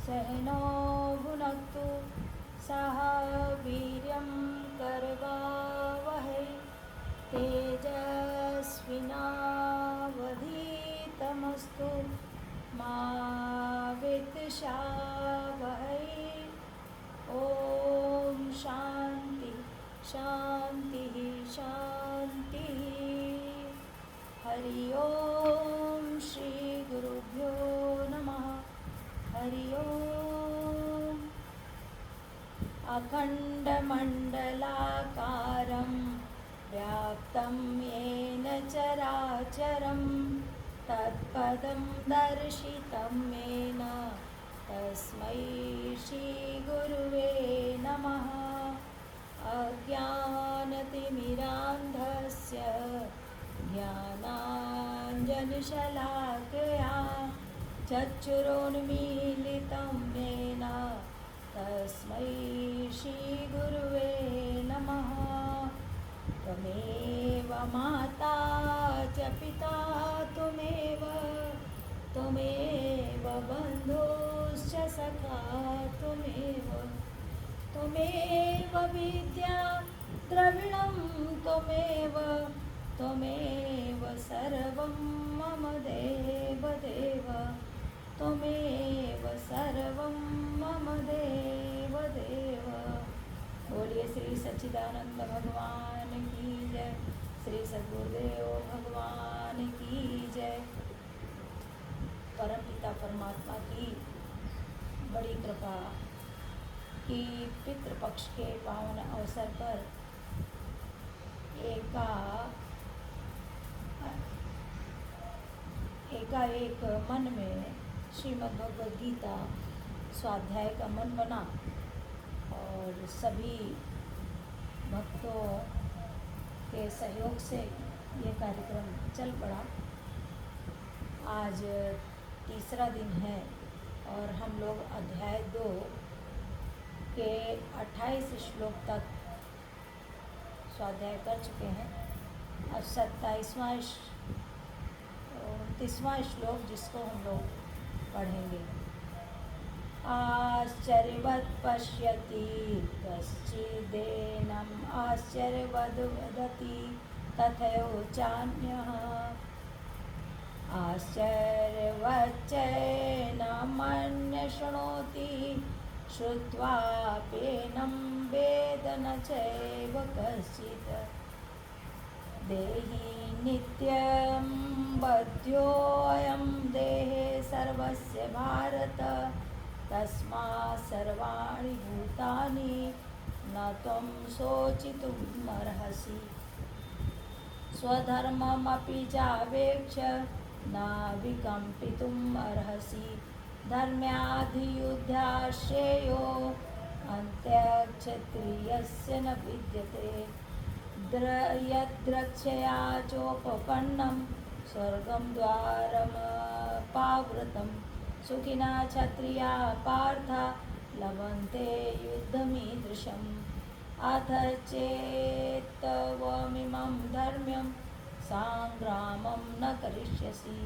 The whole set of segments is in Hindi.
सहनो भुनक्तु सह वीर्यं करवावहै तेजस्विनावधीतमस्तु मा विद्विषावहै। ॐ शान्ति शान्तिः शान्तिः। हरि ओम श्री गुरुभ्यो नमः। हरि ओम। अखण्डमण्डलाकारं व्याप्तं येन चराचरं तत्पदं दर्शितं येन तस्मै श्रीगुरुवे नमः। अज्ञानतिमिरान्धस्य ज्ञानाञ्जनशलाकया चक्षुरोन्मीलितं येन तस्मै श्रीगुरुवे नमः। त्वमेव माता च पिता त्वमेव बन्धुश्च सखा त्वमेव विद्या द्रविणं त्वमेव सर्वं मम देवदेव त्वमेव सर्वं मम देवदेव। बोलिए श्री सच्चिदानंद भगवान की जय। श्री सद्गुरुदेव भगवान की जय। परमपिता परमात्मा की बड़ी कृपा कि पितृपक्ष के पावन अवसर पर एकाएक मन में श्रीमद् भगवद गीता स्वाध्याय का मन बना और सभी भक्तों के सहयोग से ये कार्यक्रम चल पड़ा। आज तीसरा दिन है और हम लोग अध्याय 2 के 28 श्लोक तक स्वाध्याय कर चुके हैं। अब 29वां श्लोक जिसको हम लोग पढ़ेंगे। आश्चर्यवत् पश्यति कश्चिदेनम् आश्चर्यवद् वदति तथैवोचान्यः आश्चर्यवच्चैनमन्यः शृणोति श्रुत्वाप्येनं वेद न चैव कश्चित्। देहि नित्यं बध्योऽयं देहे सर्वस्य भारत तस्मात् सर्वाणि भूतानि न त्वं शोचितुमर्हसि। स्वधर्ममपि चावेक्ष्य न विकम्पितुम् अर्हसि। धर्म्याधियुद्ध्या श्रेयो अन्त्यक्षत्रियस्य न विद्यते। यद्रक्षया चोपपन्नं स्वर्गं द्वारमपावृतं। सुखिनः क्षत्रिया पार्थ लभन्ते युद्धमीदृशम्। अथ चेत्त्वमिमं धर्म्यं संग्रामं न करिष्यसि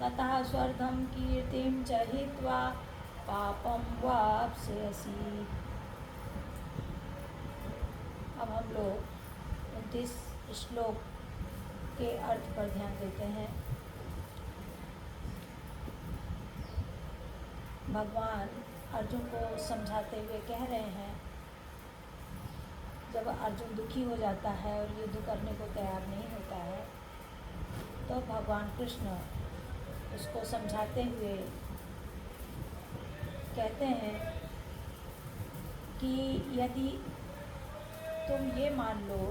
ततः स्वर्गं कीर्तिं च हित्वा पापं वाप्स्यसि। अब हम लोग 29 श्लोक के अर्थ पर ध्यान देते हैं। भगवान अर्जुन को समझाते हुए कह रहे हैं, जब अर्जुन दुखी हो जाता है और युद्ध करने को तैयार नहीं होता है तो भगवान कृष्ण उसको समझाते हुए कहते हैं कि यदि तुम ये मान लो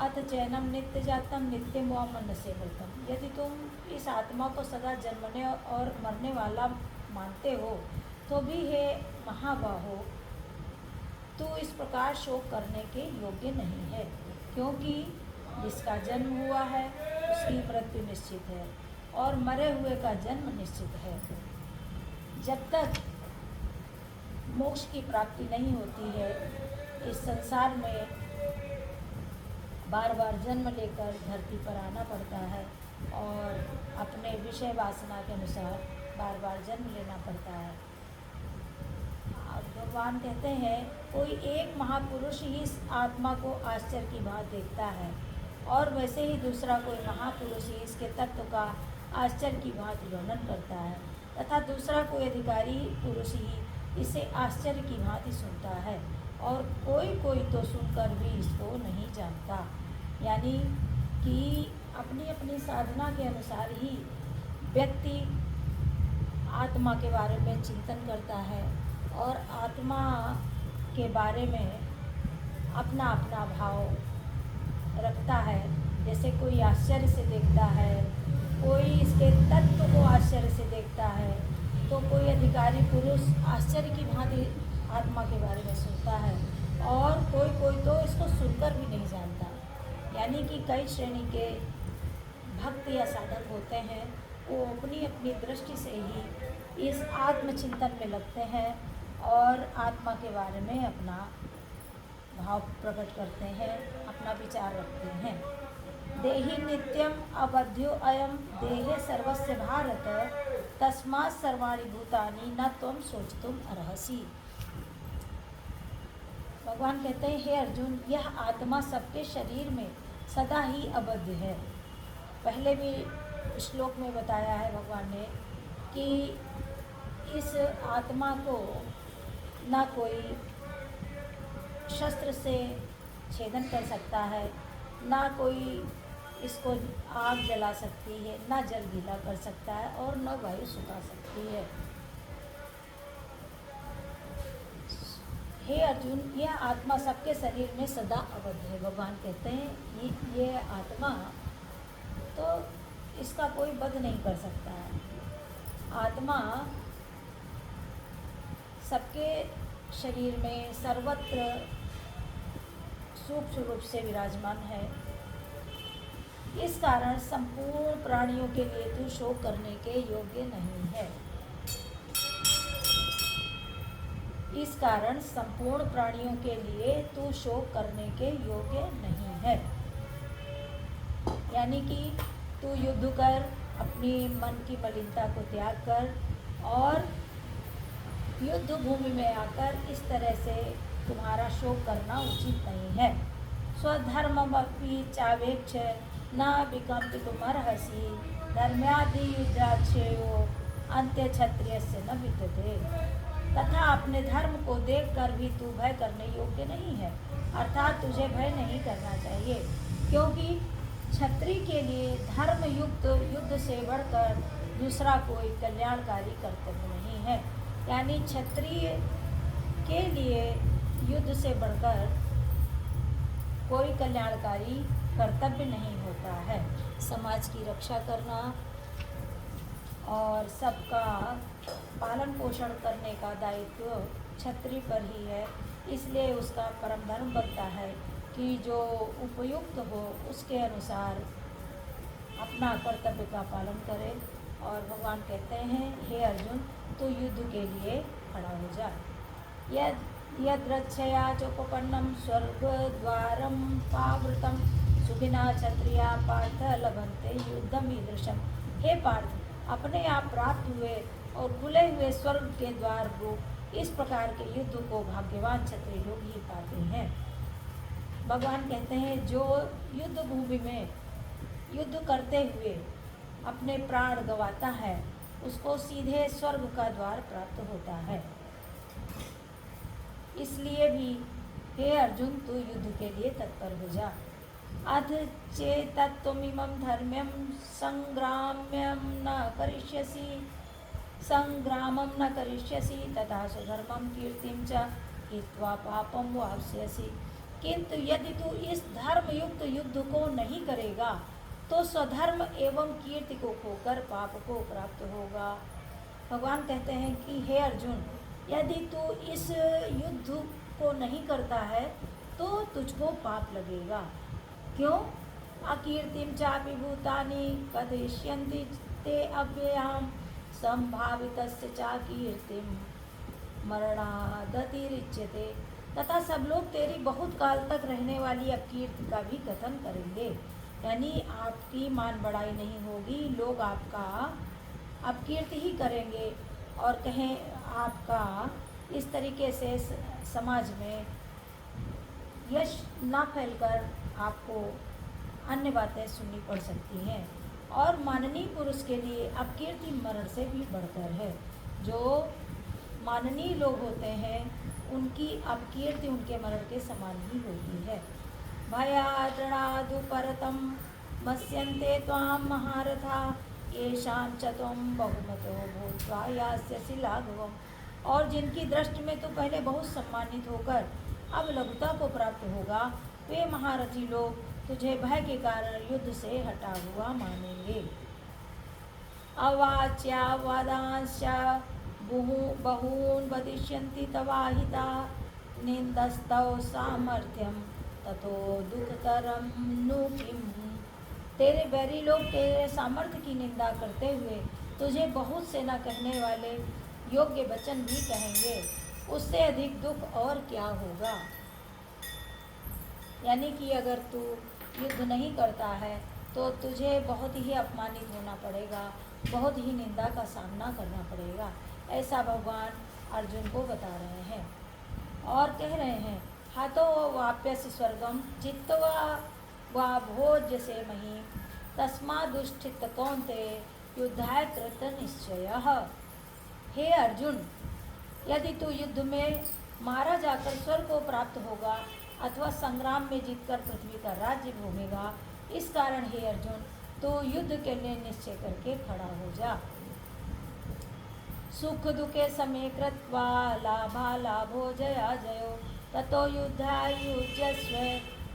अथ चैनम नित्य जातम नित्य मन से बोलतम, यदि तुम इस आत्मा को सदा जन्मने और मरने वाला मानते हो तो भी हे महाबाहो तू इस प्रकार शोक करने के योग्य नहीं है, क्योंकि जिसका जन्म हुआ है उसकी मृत्यु निश्चित है और मरे हुए का जन्म निश्चित है। जब तक मोक्ष की प्राप्ति नहीं होती है इस संसार में बार बार जन्म लेकर धरती पर आना पड़ता है और अपने विषय वासना के अनुसार बार बार जन्म लेना पड़ता है। भगवान कहते हैं कोई एक महापुरुष ही इस आत्मा को आश्चर्य की बात देखता है और वैसे ही दूसरा कोई महापुरुष ही इसके तत्व का आश्चर्य की बात वर्णन करता है तथा दूसरा कोई अधिकारी पुरुष ही इसे आश्चर्य की भांति सुनता है और कोई कोई तो सुनकर भी इसको नहीं जानता। यानी कि अपनी अपनी साधना के अनुसार ही व्यक्ति आत्मा के बारे में चिंतन करता है और आत्मा के बारे में अपना अपना भाव रखता है। जैसे कोई आश्चर्य से देखता है, कोई इसके तत्व को आश्चर्य से देखता है, तो कोई अधिकारी पुरुष आश्चर्य की भांति आत्मा के बारे में सुनता है और कोई कोई तो इसको सुनकर भी नहीं जानता। यानी कि कई श्रेणी के भक्त या साधक होते हैं, वो अपनी अपनी दृष्टि से ही इस आत्मचिंतन में लगते हैं और आत्मा के बारे में अपना भाव प्रकट करते हैं, अपना विचार रखते हैं। देहि नित्यम अवध्यो अयम देहे सर्वस्य भारत तस्मात् सर्वाणि भूतानि न त्वं सोचितुम अर्हसि। भगवान कहते हैं, हे अर्जुन, यह आत्मा सबके शरीर में सदा ही अबद्ध है। पहले भी श्लोक में बताया है भगवान ने कि इस आत्मा को ना कोई शस्त्र से छेदन कर सकता है, ना कोई इसको आग जला सकती है, ना जल गीला कर सकता है और न वायु सुखा सकती है। हे अर्जुन, यह आत्मा सबके शरीर में सदा अबद्ध है। भगवान कहते हैं ये आत्मा तो इसका कोई वध नहीं कर सकता है। आत्मा सबके शरीर में सर्वत्र सूक्ष्म रूप से विराजमान है। इस कारण संपूर्ण प्राणियों के लिए तू शोक करने के योग्य नहीं है। इस कारण संपूर्ण प्राणियों के लिए तू शोक करने के योग्य नहीं है। यानी कि तू युद्ध कर, अपनी मन की मलिनता को त्याग कर और युद्ध भूमि में आकर इस तरह से तुम्हारा शोक करना उचित नहीं है। स्वधर्ममपि चावेक्ष न विकम्पितुमर्हसि धर्म्यादि युद्धाश्रयो अंत्य क्षत्रियस्य न विद्यते। तथा अपने धर्म को देखकर भी तू भय करने योग्य नहीं है, अर्थात तुझे भय नहीं करना चाहिए, क्योंकि क्षत्रिय के लिए धर्म युक्त युद्ध से बढ़कर दूसरा कोई कल्याणकारी कर्तव्य नहीं है। यानी क्षत्रिय के लिए युद्ध से बढ़कर कोई कल्याणकारी कर्तव्य नहीं होता है। समाज की रक्षा करना और सबका पालन पोषण करने का दायित्व क्षत्रिय पर ही है। इसलिए उसका परम धर्म बनता है कि जो उपयुक्त हो उसके अनुसार अपना कर्तव्य का पालन करे। और भगवान कहते हैं, हे अर्जुन, तो युद्ध के लिए खड़ा हो जा। यद्रक्षया चोपपन्नम स्वर्गद्वारम पावृतम सुखिना क्षत्रिया पार्थ लभन्ते युद्धम ईदृशम। हे पार्थ, अपने आप प्राप्त हुए और खुले हुए स्वर्ग के द्वार रूप इस प्रकार के युद्ध को भाग्यवान क्षत्रिय लोग ही पाते हैं। भगवान कहते हैं, जो युद्ध भूमि में युद्ध करते हुए अपने प्राण गंवाता है उसको सीधे स्वर्ग का द्वार प्राप्त होता है। इसलिए भी हे अर्जुन, तू युद्ध के लिए तत्पर हो जा। अध चेतत्वमिमं धर्म्यं संग्रामं न करिष्यसि तथा स्वधर्मं कीर्तिं च हित्वा पापं वाप्स्यसि। किंतु यदि तू इस धर्म युक्त युद्ध को नहीं करेगा तो स्वधर्म एवं कीर्ति को खोकर पाप को प्राप्त होगा। भगवान कहते हैं कि हे अर्जुन, यदि तू इस युद्ध को नहीं करता है तो तुझको पाप लगेगा। क्यों? अकीर्तिम चापि भूतानि कथयिष्यन्ति ते अव्ययाम संभावितस्य चा कीर्तिम मरणादतिरिच्यते। तथा सब लोग तेरी बहुत काल तक रहने वाली अपकीर्ति का भी कथन करेंगे। यानी आपकी मान बढ़ाई नहीं होगी, लोग आपका अपकीर्ति ही करेंगे और कहें आपका इस तरीके से समाज में यश ना फैलकर आपको अन्य बातें सुननी पड़ सकती हैं। और माननीय पुरुष के लिए अपकीर्ति मरण से भी बढ़कर है। जो माननीय लोग होते हैं उनकी अपकीर्ति उनके मरण के समान ही होती है। भयाद्रणादु परतम मत्स्यन्ते त्वां महारथा येषां च त्वं बहुमतो भूत्वा यास्यसि लाघवम्। और जिनकी दृष्टि में तो पहले बहुत सम्मानित होकर अब लघुता को प्राप्त होगा, वे महारथी लोग तुझे भय के कारण युद्ध से हटा हुआ मानेंगे। अवाच्या वादांश्च बहून् वदिष्यन्ति तवाहिता निन्दस्तौ सामर्थ्यं ततो दुःखतरं नु किम्। तेरे बैरी लोग तेरे सामर्थ्य की निंदा करते हुए तुझे बहुत से न कहने वाले योग्य वचन भी कहेंगे, उससे अधिक दुख और क्या होगा। यानी कि अगर तू युद्ध नहीं करता है तो तुझे बहुत ही अपमानित होना पड़ेगा, बहुत ही निंदा का सामना करना पड़ेगा। ऐसा भगवान अर्जुन को बता रहे हैं और कह रहे हैं, हाथों वाप्यस्य स्वर्गम जित्वा वा भोज्य से मही तस्मादुष्ठित कौन्तेय युद्धाय कृत निश्चयः। हे अर्जुन, यदि तू युद्ध में मारा जाकर स्वर्ग को प्राप्त होगा अथवा संग्राम में जीतकर पृथ्वी का राज्य भोगेगा, इस कारण हे अर्जुन तो युद्ध के लिए निश्चय करके खड़ा हो जा। सुख दुखे समे कृत्वा लाभालाभो जया जयो ततो युद्धाय युज्यस्व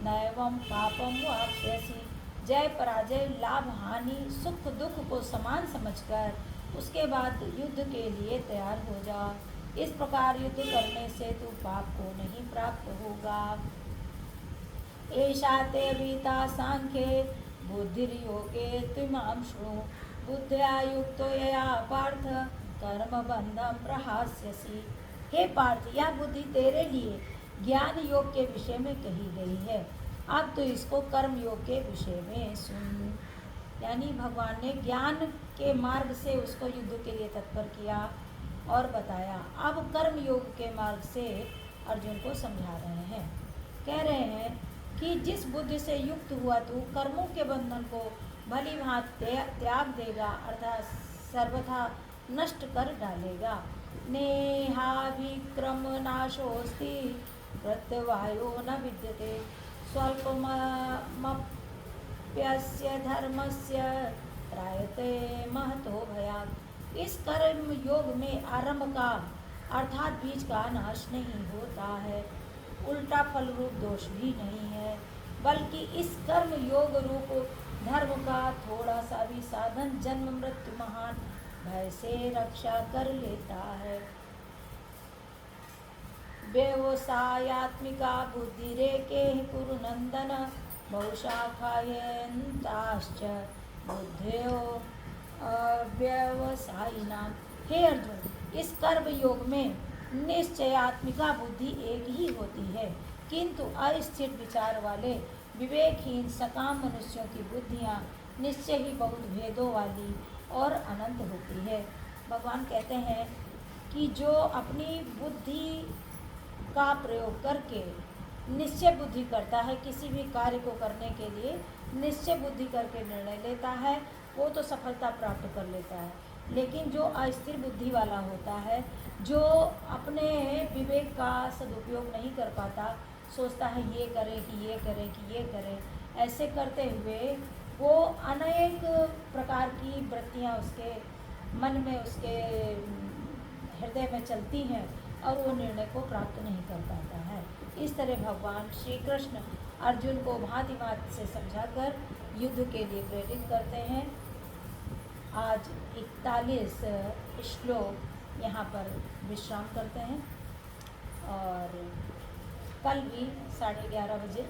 नैवं पापं वाप्स्यसि। जय पराजय लाभ हानि सुख दुख को समान समझकर उसके बाद युद्ध के लिए तैयार हो जा। इस प्रकार युद्ध करने से तू पाप को नहीं प्राप्त होगा। एषा ते वीता सांख्ये बुद्धिर्योगे त्विमां शृणु बुद्ध्या युक्तो यया पार्थ कर्म बंधम प्रहास्यसि। हे पार्थ, यह बुद्धि तेरे लिए ज्ञान योग के विषय में कही गई है, अब तो इसको कर्म योग के विषय में सुन। यानी भगवान ने ज्ञान के मार्ग से उसको युद्ध के लिए तत्पर किया और बताया। अब कर्म योग के मार्ग से अर्जुन को समझा रहे हैं। कह रहे हैं कि जिस बुद्धि से युक्त हुआ तू कर्मों के बंधन को भली भांति त्याग देगा, अर्थात सर्वथा नष्ट कर डालेगा। नेहाभिक्रम नाशोस्ति प्रत्यवायो न विद्यते स्वल्पमप्यस्य धर्मस्य त्रायते महतो भयात्। इस कर्म योग में आरंभ का अर्थात बीज का नाश नहीं होता है, उल्टा फल रूप दोष भी नहीं है, बल्कि इस कर्म योग रूप धर्म का थोड़ा सा भी साधन जन्म मृत्यु महान भय से रक्षा कर लेता है। व्यवसायात्मिका बुद्धिरेके कुरु नंदन बहुशाखायन्ताश्च बुद्धयो व्यवसायिनां। हे अर्जुन, इस कर्म योग में निश्चयात्मिका बुद्धि एक ही होती है, किंतु अस्थिर विचार वाले विवेकहीन सकाम मनुष्यों की बुद्धियाँ निश्चय ही बहुत भेदों वाली और अनंत होती है। भगवान कहते हैं कि जो अपनी बुद्धि का प्रयोग करके निश्चय बुद्धि करता है, किसी भी कार्य को करने के लिए निश्चय बुद्धि करके निर्णय लेता है, वो तो सफलता प्राप्त कर लेता है। लेकिन जो अस्थिर बुद्धि वाला होता है, जो अपने विवेक का सदुपयोग नहीं कर पाता, सोचता है ये करे कि ये करे कि ये करे, ऐसे करते हुए वो अनेक प्रकार की वृत्तियाँ उसके मन में, उसके हृदय में चलती हैं और वो निर्णय को प्राप्त नहीं कर पाता है। इस तरह भगवान श्री कृष्ण अर्जुन को भांति भांति से समझाकर युद्ध के लिए प्रेरित करते हैं। आज 41 श्लोक यहाँ पर विश्राम करते हैं और कल भी 11:30 बजे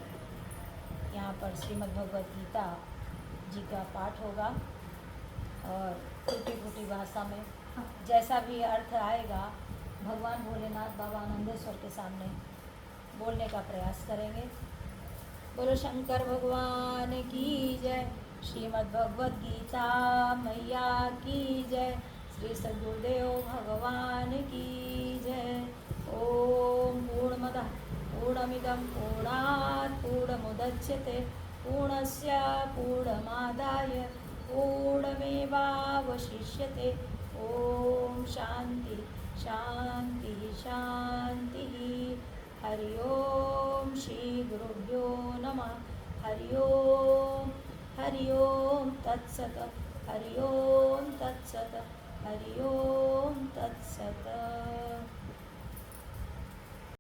यहाँ पर श्रीमद् भगवद गीता जी का पाठ होगा और टूटी फूटी भाषा में जैसा भी अर्थ आएगा भगवान भोलेनाथ बाबा आनंदेश्वर के सामने बोलने का प्रयास करेंगे। बोलो शंकर भगवान की जय, श्रीमद् भगवद गीता मैया की जय, श्री सद्गुरुदेव भगवान की जय। ॐ पूर्णमदः पूर्णमिदं पूर्णात् पूर्णमुदच्यते पूर्णस्य पूर्णमादाय पूर्णमेवावशिष्यते ॐ शान्ति शान्तिः शान्तिः हरि ओं श्रीगुरुभ्यो नमः हरि ओं तत्सत् हरि ओं तत्सत् हरि ओं तत्सत्।